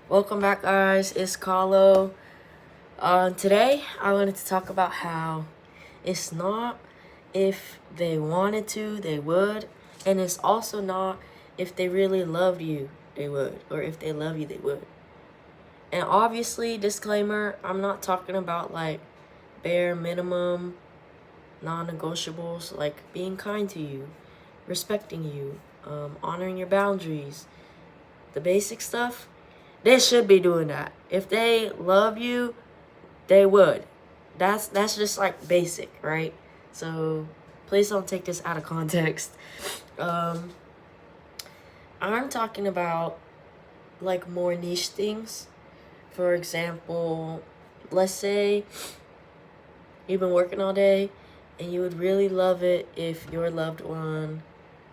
Welcome back, guys. It's Carlo. Today, I wanted to talk about how it's not if they wanted to, they would, and it's also not if they really loved you, they would, or if they love you, they would. And obviously, disclaimer, I'm not talking about like bare minimum non negotiables, like being kind to you, respecting you, honoring your boundaries, the basic stuff. They should be doing that. If they love you, they would. That's just like basic, right? So please don't take this out of context. Um, I'm talking about like more niche things. For example, let's say you've been working all day and you would really love it if your loved one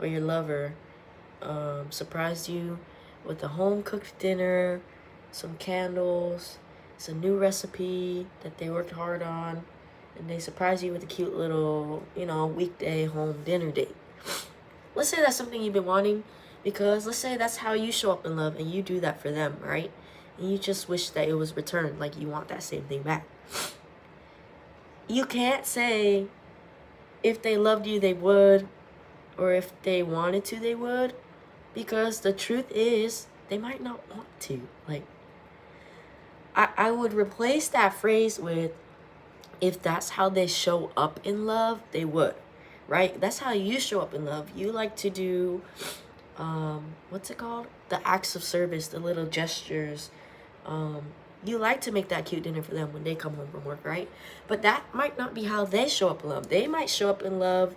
or your lover surprised you with a home cooked dinner, some candles, it's a new recipe that they worked hard on, and they surprise you with a cute little, weekday home dinner date. Let's say that's something you've been wanting, because let's say that's how you show up in love and you do that for them, right? And you just wish that it was returned, like you want that same thing back. You can't say if they loved you, they would, or if they wanted to, they would, because the truth is, they might not want to. Like, I would replace that phrase with, if that's how they show up in love, they would, right? That's how you show up in love. You like to do, what's it called? The acts of service, the little gestures. You like to make that cute dinner for them when they come home from work, right? But that might not be how they show up in love. They might show up in love,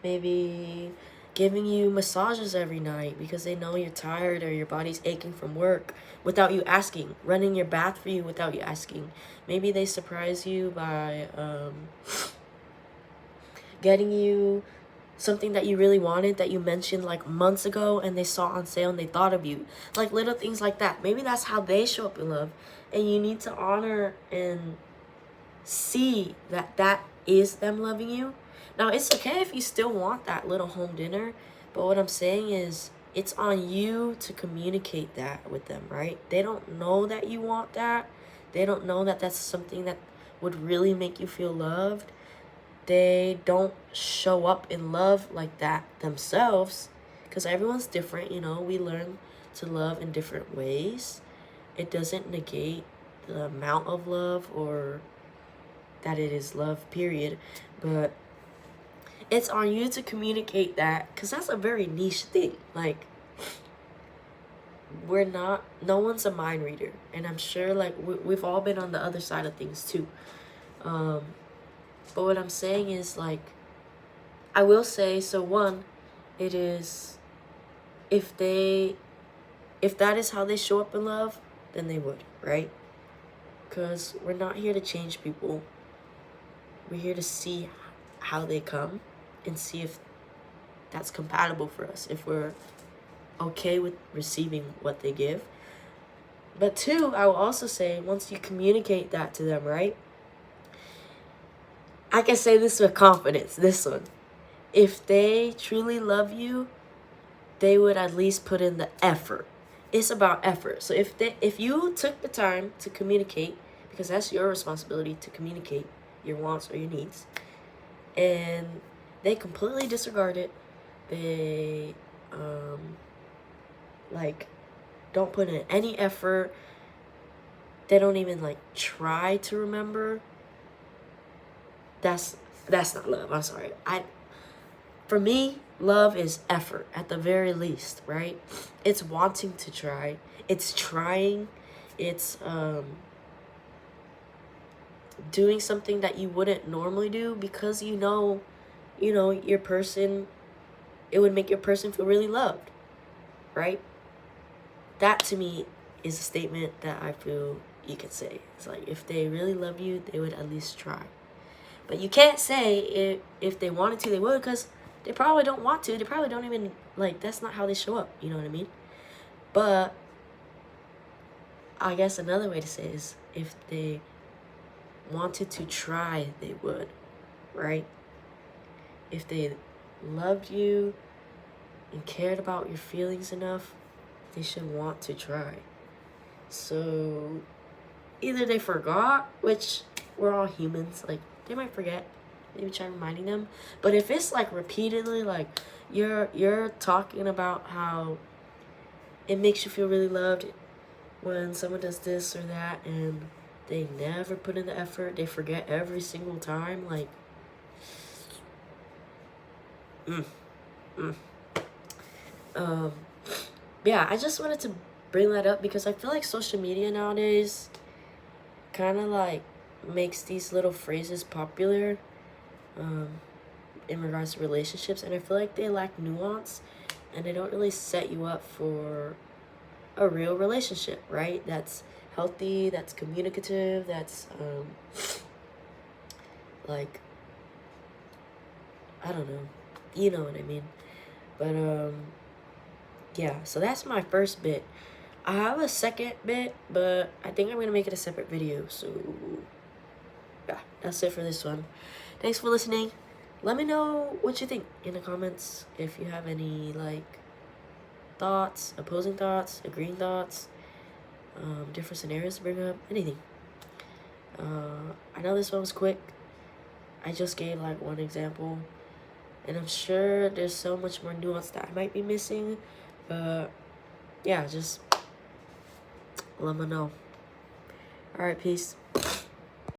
maybe giving you massages every night because they know you're tired or your body's aching from work without you asking, running your bath for you without you asking. Maybe they surprise you by getting you something that you really wanted that you mentioned like months ago and they saw on sale and they thought of you. Like little things like that. Maybe that's how they show up in love. And you need to honor and see that that is them loving you. Now, it's okay if you still want that little home dinner, but what I'm saying is it's on you to communicate that with them, right? They don't know that you want that. They don't know that that's something that would really make you feel loved. They don't show up in love like that themselves because everyone's different, we learn to love in different ways. It doesn't negate the amount of love or that it is love, period. But it's on you to communicate that, because that's a very niche thing. Like, no one's a mind reader. And I'm sure, like, we've all been on the other side of things, too. But what I'm saying is, like, I will say, so one, it is, if that is how they show up in love, then they would, right? Because we're not here to change people. We're here to see how they come and see if that's compatible for us, if we're okay with receiving what they give. But two, I will also say, once you communicate that to them, right? I can say this with confidence, this one. If they truly love you, they would at least put in the effort. It's about effort. So if you took the time to communicate, because that's your responsibility to communicate your wants or your needs, and they completely disregard it, they like don't put in any effort, they don't even like try to remember, that's not love. I'm sorry. For me, love is effort at the very least, right? It's wanting to try, it's trying, it's doing something that you wouldn't normally do because your person, it would make your person feel really loved, right? That to me is a statement that I feel you could say. It's like, if they really love you, they would at least try. But you can't say if they wanted to, they would, because they probably don't want to. They probably don't even, like, that's not how they show up. You know what I mean? But I guess another way to say it is, if they wanted to try, they would, right? If they loved you and cared about your feelings enough, they should want to try. So either they forgot, which we're all humans, like they might forget, maybe try reminding them. But if it's like repeatedly, like you're talking about how it makes you feel really loved when someone does this or that and they never put in the effort, they forget every single time, like um yeah, I just wanted to bring that up because I feel like social media nowadays kind of like makes these little phrases popular um in regards to relationships, and I feel like they lack nuance and they don't really set you up for a real relationship, right? That's healthy, that's communicative, that's like, I don't know, you know what I mean. But yeah, so that's my first bit. I have a second bit, but I think I'm gonna make it a separate video. So yeah, that's it for this one. Thanks for listening. Let me know what you think in the comments, if you have any like thoughts, opposing thoughts, agreeing thoughts, different scenarios to bring up, anything. I know this one was quick. I just gave like one example, and I'm sure there's so much more nuance that I might be missing, but yeah, just let me know. All right, peace.